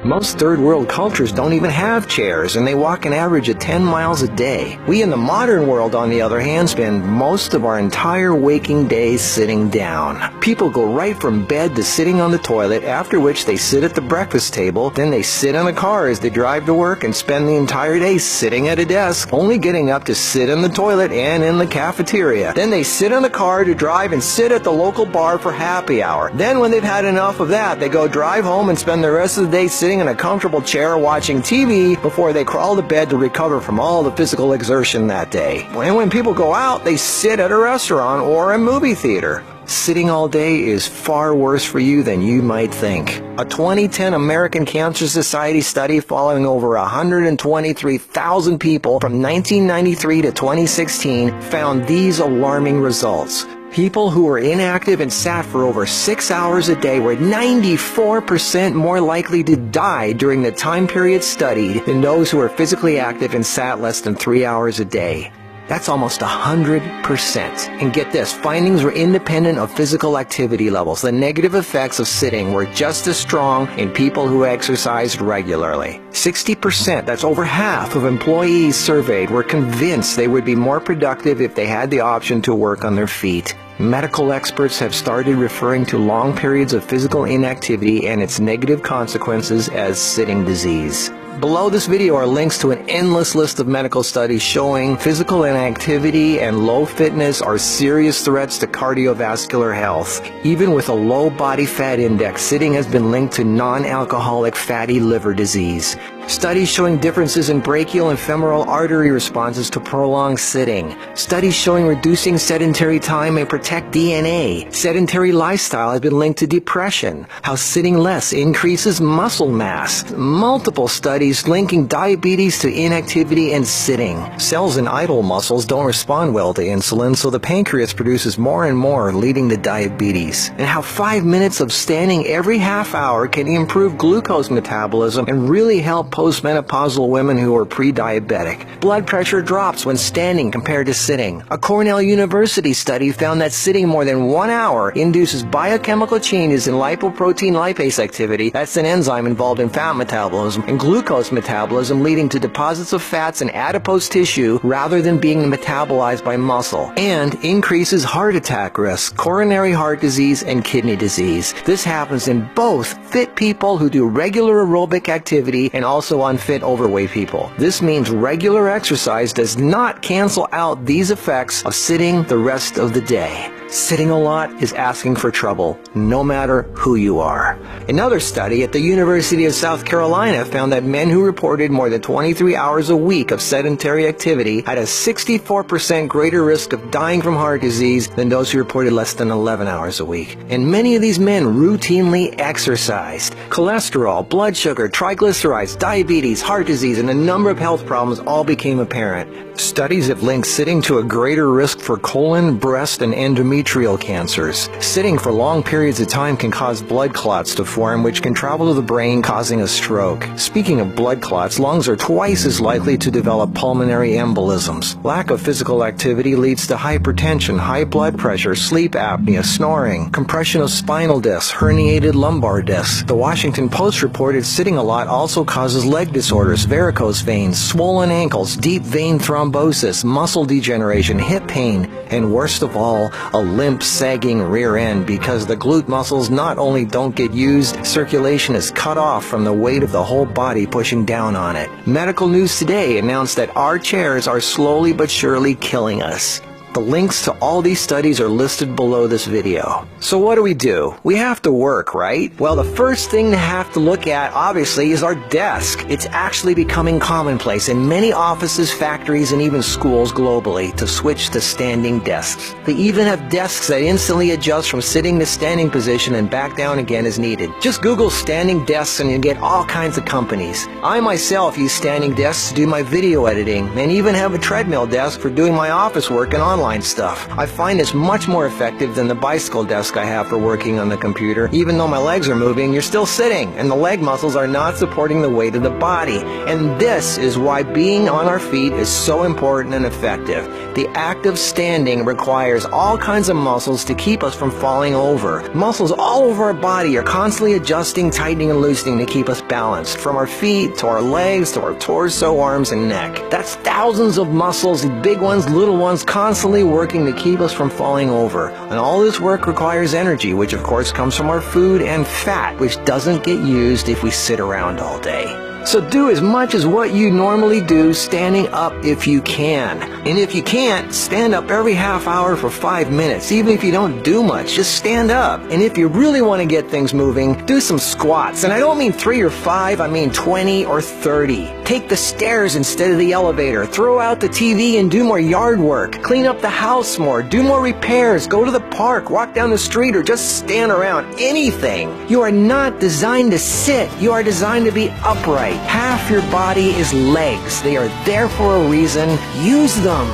Most third world cultures don't even have chairs, and they walk an average of 10 miles a day. We in the modern world, on the other hand, spend most of our entire waking days sitting down. People go right from bed to sitting on the toilet, after which they sit at the breakfast table, then they sit in the car as they drive to work and spend the entire day sitting at a desk, only getting up to sit in the toilet and in the cafeteria. Then they sit in the car to drive and sit at the local bar for happy hour. Then when they've had enough of that, they go drive home and spend the rest of the day sitting in a comfortable chair watching TV before they crawl to bed to recover from all the physical exertion that day. And when people go out, they sit at a restaurant or a movie theater. Sitting all day is far worse for you than you might think. A 2010 American Cancer Society study following over 123,000 people from 1993 to 2016 found these alarming results. People who were inactive and sat for over 6 hours a day were 94% more likely to die during the time period studied than those who were physically active and sat less than 3 hours a day. That's almost 100%. And get this, findings were independent of physical activity levels. The negative effects of sitting were just as strong in people who exercised regularly. 60%, that's over half of employees surveyed, were convinced they would be more productive if they had the option to work on their feet. Medical experts have started referring to long periods of physical inactivity and its negative consequences as sitting disease. Below this video are links to an endless list of medical studies showing physical inactivity and low fitness are serious threats to cardiovascular health. Even with a low body fat index, sitting has been linked to non-alcoholic fatty liver disease. Studies showing differences in brachial and femoral artery responses to prolonged sitting. Studies showing reducing sedentary time may protect DNA. Sedentary lifestyle has been linked to depression. How sitting less increases muscle mass. Multiple studies linking diabetes to inactivity and sitting. Cells in idle muscles don't respond well to insulin, so the pancreas produces more and more, leading to diabetes. And how 5 minutes of standing every half hour can improve glucose metabolism and really help postmenopausal women who are pre-diabetic. Blood pressure drops when standing compared to sitting. A Cornell University study found that sitting more than 1 hour induces biochemical changes in lipoprotein lipase activity, that's an enzyme involved in fat metabolism, and glucose metabolism, leading to deposits of fats in adipose tissue rather than being metabolized by muscle, and increases heart attack risk, coronary heart disease, and kidney disease. This happens in both fit people who do regular aerobic activity and also unfit overweight people. This means regular exercise does not cancel out these effects of sitting the rest of the day. Sitting a lot is asking for trouble, no matter who you are. Another study at the University of South Carolina found that men who reported more than 23 hours a week of sedentary activity had a 64% greater risk of dying from heart disease than those who reported less than 11 hours a week. And many of these men routinely exercised. Cholesterol, blood sugar, triglycerides, diabetes, heart disease, and a number of health problems all became apparent. Studies have linked sitting to a greater risk for colon, breast, and endometrial cancers. Sitting for long periods of time can cause blood clots to form, which can travel to the brain, causing a stroke. Speaking of blood clots, lungs are twice as likely to develop pulmonary embolisms. Lack of physical activity leads to hypertension, high blood pressure, sleep apnea, snoring, compression of spinal discs, herniated lumbar discs. The Washington Post reported sitting a lot also causes leg disorders, varicose veins, swollen ankles, deep vein thrombosis, muscle degeneration, hip pain, and worst of all, a limp, sagging rear end because the glute muscles not only don't get used, circulation is cut off from the weight of the whole body pushing down on it. Medical News Today announced that our chairs are slowly but surely killing us. The links to all these studies are listed below this video. So what do? We have to work, right? Well, the first thing to have to look at, obviously, is our desk. It's actually becoming commonplace in many offices, factories, and even schools globally to switch to standing desks. They even have desks that instantly adjust from sitting to standing position and back down again as needed. Just Google standing desks and you get all kinds of companies. I myself use standing desks to do my video editing and even have a treadmill desk for doing my office work and online online stuff. I find it's much more effective than the bicycle desk I have for working on the computer. Even though my legs are moving, you're still sitting, and the leg muscles are not supporting the weight of the body. And this is why being on our feet is so important and effective. The act of standing requires all kinds of muscles to keep us from falling over. Muscles all over our body are constantly adjusting, tightening, and loosening to keep us balanced, from our feet to our legs to our torso, arms, and neck. That's thousands of muscles, big ones, little ones, constantly working to keep us from falling over. And all this work requires energy, which of course comes from our food, and fat, which doesn't get used if we sit around all day. So do as much as what you normally do standing up if you can. And if you can't, stand up every half hour for 5 minutes. Even if you don't do much, just stand up. And if you really want to get things moving, do some squats. And I don't mean 3 or 5, I mean 20 or 30. Take the stairs instead of the elevator. Throw out the TV and do more yard work. Clean up the house more. Do more repairs. Go to the park. Walk down the street, or just stand around. Anything. You are not designed to sit. You are designed to be upright. Half your body is legs. They are there for a reason. Use them.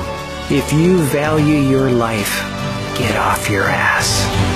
If you value your life, get off your ass.